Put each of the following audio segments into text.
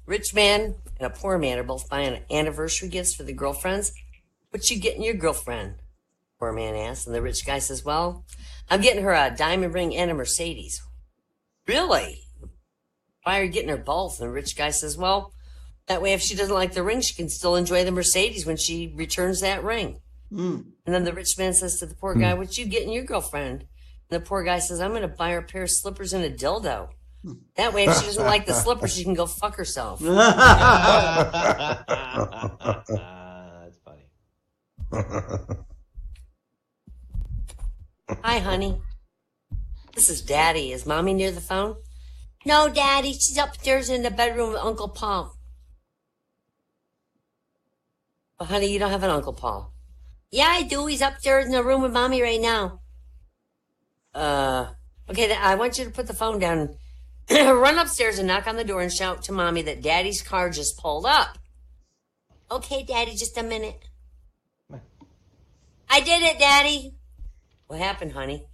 Rich man and a poor man are both buying anniversary gifts for their girlfriends. What you getting your girlfriend? Poor man asks, and the rich guy says, well, I'm getting her a diamond ring and a Mercedes. Really? Why are you getting her both? And the rich guy says, well, that way if she doesn't like the ring, she can still enjoy the Mercedes when she returns that ring. And then the rich man says to the poor guy, what you getting your girlfriend? And the poor guy says, I'm going to buy her a pair of slippers and a dildo. That way, if she doesn't like the slippers, she can go fuck herself. That's funny. Hi, honey. This is Daddy. Is Mommy near the phone? No, Daddy. She's upstairs in the bedroom with Uncle Paul. Well, honey, you don't have an Uncle Paul. Yeah, I do. He's upstairs in the room with Mommy right now. Okay, I want you to put the phone down. Run upstairs and knock on the door and shout to Mommy that Daddy's car just pulled up. Okay, Daddy, just a minute. I did it, Daddy. What happened, honey?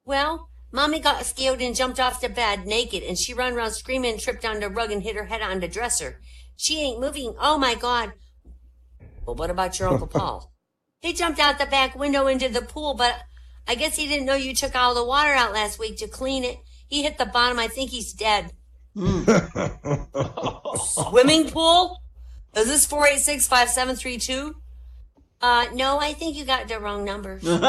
Well, Mommy got scared and jumped off the bed naked, and she ran around screaming and tripped on the rug and hit her head on the dresser. She ain't moving. Oh, my God. Well, what about your Uncle Paul? He jumped out the back window into the pool, but I guess he didn't know you took all the water out last week to clean it. He hit the bottom. I think he's dead. Swimming pool? Is this 486-5732? No, I think you got the wrong numbers. Come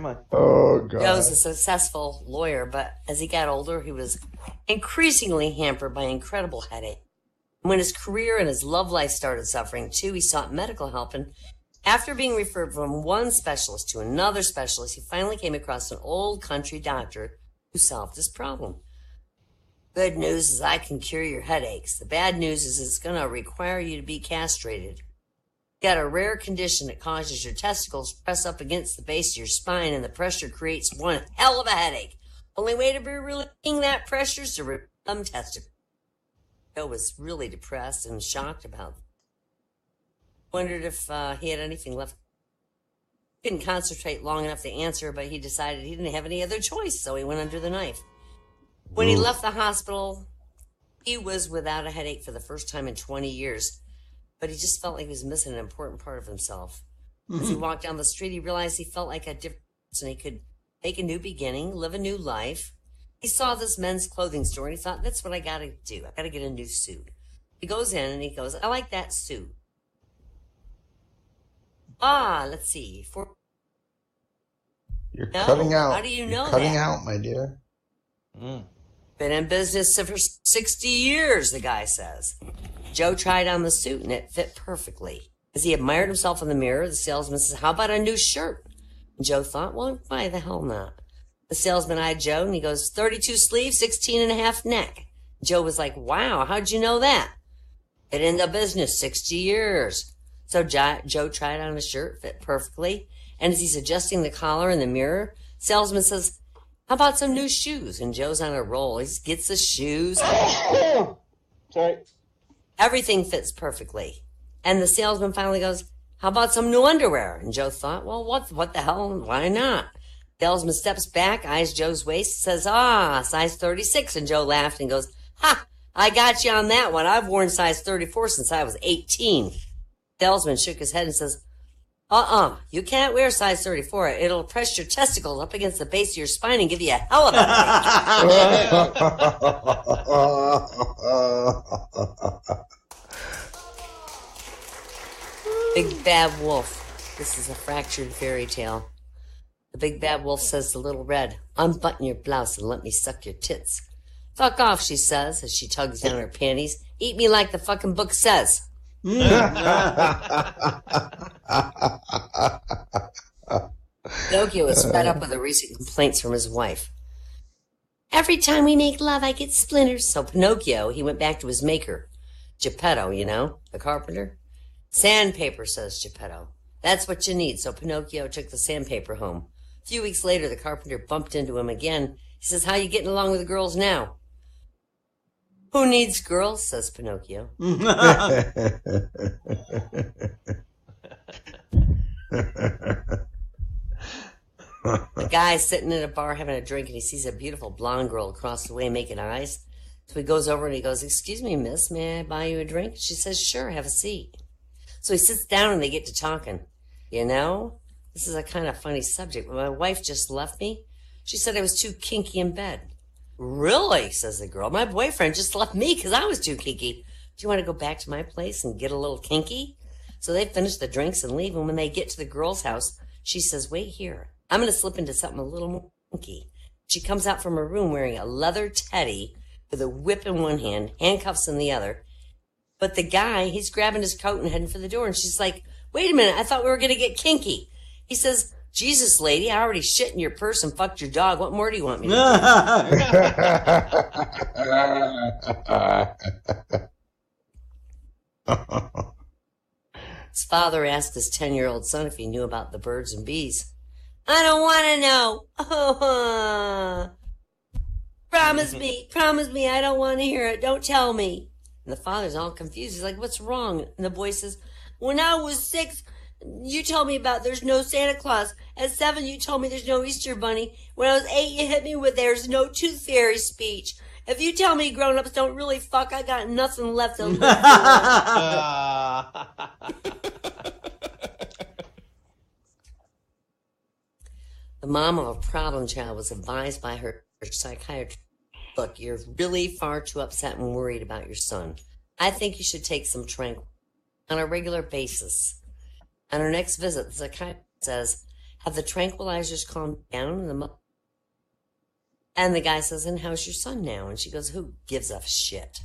on. Oh, God. Joe was a successful lawyer, but as he got older, he was increasingly hampered by incredible headache. When his career and his love life started suffering, too, he sought medical help, and after being referred from one specialist to another specialist, he finally came across an old country doctor who solved his problem. Good news is I can cure your headaches. The bad news is it's going to require you to be castrated. You got a rare condition that causes your testicles to press up against the base of your spine, and the pressure creates one hell of a headache. Only way to be relieving that pressure is to remove them testicles. Joe was really depressed and shocked about it. Wondered if he had anything left. Couldn't concentrate long enough to answer, but he decided he didn't have any other choice, so he went under the knife. When he left the hospital, he was without a headache for the first time in 20 years, but he just felt like he was missing an important part of himself. As he walked down the street, he realized he felt like a different person. He could make a new beginning, live a new life. He saw this men's clothing store, and he thought, that's what I got to do. I got to get a new suit. He goes in, and he goes, I like that suit. Let's see. You're cutting out. How do you know You're cutting that? out, my dear. Been in business for 60 years, the guy says. Joe tried on the suit, and it fit perfectly. As he admired himself in the mirror, the salesman says, how about a new shirt? And Joe thought, well, why the hell not? The salesman eyed Joe, and he goes, 32 sleeves, 16 and a half neck. Joe was like, wow, how'd you know that? Been in the business 60 years. So Joe tried on a shirt, fit perfectly. And as he's adjusting the collar in the mirror, salesman says, how about some new shoes? And Joe's on a roll. He gets the shoes. Sorry. Everything fits perfectly. And the salesman finally goes, how about some new underwear? And Joe thought, well, what the hell? Why not? Salesman steps back, eyes Joe's waist, says, size 36. And Joe laughed and goes, ha, I got you on that one. I've worn size 34 since I was 18. Salesman shook his head and says, you can't wear size 34. It'll press your testicles up against the base of your spine and give you a hell of a Big Bad Wolf. This is a fractured fairy tale. The Big Bad Wolf says to Little Red, unbutton your blouse and let me suck your tits. Fuck off, she says, as she tugs down her panties. Eat me like the fucking book says. Pinocchio is fed up with the recent complaints from his wife. Every time we make love, I get splinters. So Pinocchio, he went back to his maker. Geppetto, you know, the carpenter. Sandpaper, says Geppetto. That's what you need. So Pinocchio took the sandpaper home. A few weeks later, the carpenter bumped into him again. He says, how you getting along with the girls now? Who needs girls, says Pinocchio. The guy's sitting in a bar having a drink, and he sees a beautiful blonde girl across the way making eyes. So he goes over and he goes, "Excuse me, miss, may I buy you a drink?" She says, "Sure, have a seat." So he sits down and they get to talking. You know, this is a kind of funny subject. When my wife just left me, she said I was too kinky in bed. "Really?" says the girl. "My boyfriend just left me because I was too kinky. Do you want to go back to my place and get a little kinky?" So they finish the drinks and leave. And when they get to the girl's house, she says, "Wait here. I'm going to slip into something a little more kinky." She comes out from her room wearing a leather teddy with a whip in one hand, handcuffs in the other. But the guy, he's grabbing his coat and heading for the door. And she's like, "Wait a minute. I thought we were going to get kinky." He says, "Jesus, lady, I already shit in your purse and fucked your dog. What more do you want me to do?" His father asked his 10-year-old son if he knew about the birds and bees. "I don't want to know." Promise me, I don't want to hear it. Don't tell me." And the father's all confused. He's like, "What's wrong?" And the boy says, "When I was 6, you told me about there's no Santa Claus. At 7, you told me there's no Easter Bunny. When I was 8, you hit me with there's no tooth fairy speech. If you tell me grown-ups don't really fuck, I got nothing left to live The mom of a problem child was advised by her psychiatrist, "Look, you're really far too upset and worried about your son. I think you should take some tranquil on a regular basis." On her next visit, the psychiatrist says, "Have the tranquilizers calmed down?" And the guy says, "And how's your son now?" And she goes, "Who gives a shit?"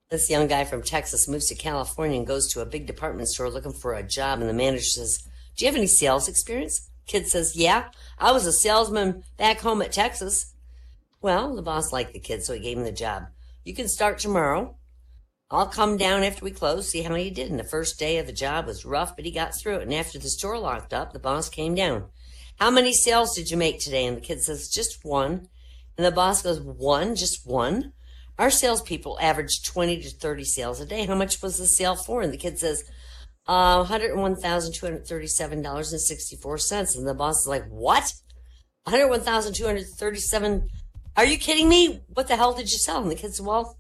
This young guy from Texas moves to California and goes to a big department store looking for a job. And the manager says, "Do you have any sales experience?" Kid says, "Yeah, I was a salesman back home at Texas." Well, the boss liked the kid, so he gave him the job. "You can start tomorrow. I'll come down after we close, see how he did." And the first day of the job was rough, but he got through it. And after the store locked up, the boss came down. "How many sales did you make today?" And the kid says, "Just one." And the boss goes, "One? Just one? Our salespeople average 20 to 30 sales a day. How much was the sale for?" And the kid says, $101,237.64. And the boss is like, "What? $101,237? Are you kidding me? What the hell did you sell?" And the kid said, "Well,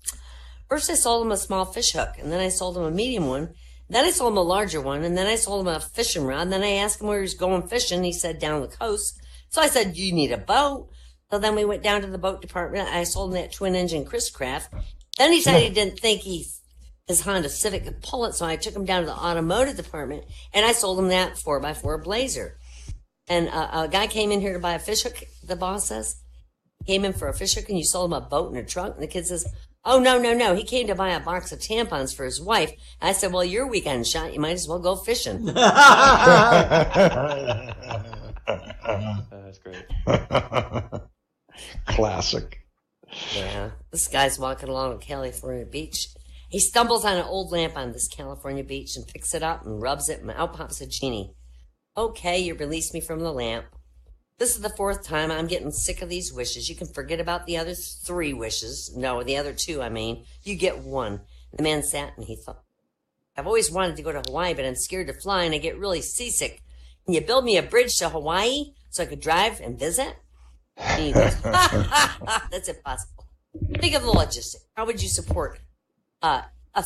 first I sold him a small fish hook, and then I sold him a medium one, then I sold him a larger one, and then I sold him a fishing rod, and then I asked him where he was going fishing. He said down the coast. So I said, you need a boat." So then we went down to the boat department. I sold him that twin-engine Chris Craft. Then he said he didn't think his Honda Civic could pull it, so I took him down to the automotive department, and I sold him that 4x4 Blazer. And a guy came in here to buy a fish hook, the boss says. Came in for a fish hook, and you sold him a boat and a trunk? And the kid says, "Oh, no. He came to buy a box of tampons for his wife." I said, "Well, your weekend shot. You might as well go fishing." That's great. Classic. Yeah. This guy's walking along a California beach. He stumbles on an old lamp on this California beach and picks it up and rubs it, and out pops a genie. "Okay, you released me from the lamp. This is the 4th time. I'm getting sick of these wishes. You can forget about the other 3 wishes. No, the other 2, I mean. You get 1. The man sat and he thought, "I've always wanted to go to Hawaii, but I'm scared to fly and I get really seasick. Can you build me a bridge to Hawaii so I could drive and visit?" And he goes, "That's impossible. Think of the logistics. How would you support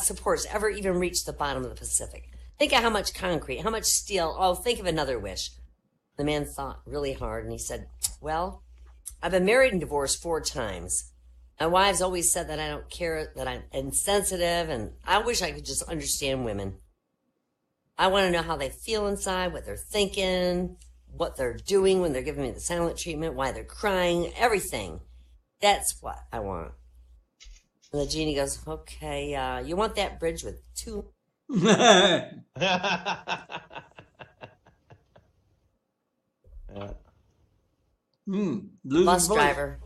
supports ever even reach the bottom of the Pacific? Think of how much concrete, how much steel. Oh, think of another wish." The man thought really hard and he said, "Well, I've been married and divorced 4 times. My wives always said that I don't care, that I'm insensitive, and I wish I could just understand women. I want to know how they feel inside, what they're thinking, what they're doing when they're giving me the silent treatment, why they're crying, everything. That's what I want." And the genie goes, "Okay, you want that bridge with 2... Bus driver.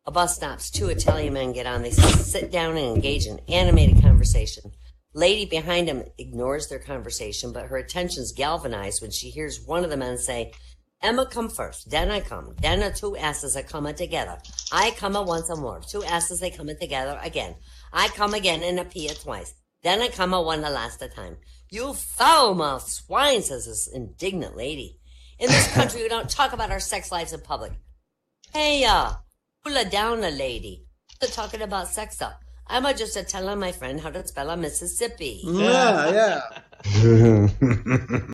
A bus stops. 2 Italian men get on. They sit down and engage in animated conversation. Lady behind him ignores their conversation, but her attention's galvanized when she hears one of the men say, "Emma come first, then I come. Then the 2 asses are coming together. I come a once more. 2 asses they coming together again. I come again and appear twice. Then I come a one the last time. You foul-mouthed swine, says this indignant lady. In this country, we don't talk about our sex lives in public. Hey, hula down a lady. They're talking about sex up. I'm just telling my friend how to spell a Mississippi. Yeah, yeah.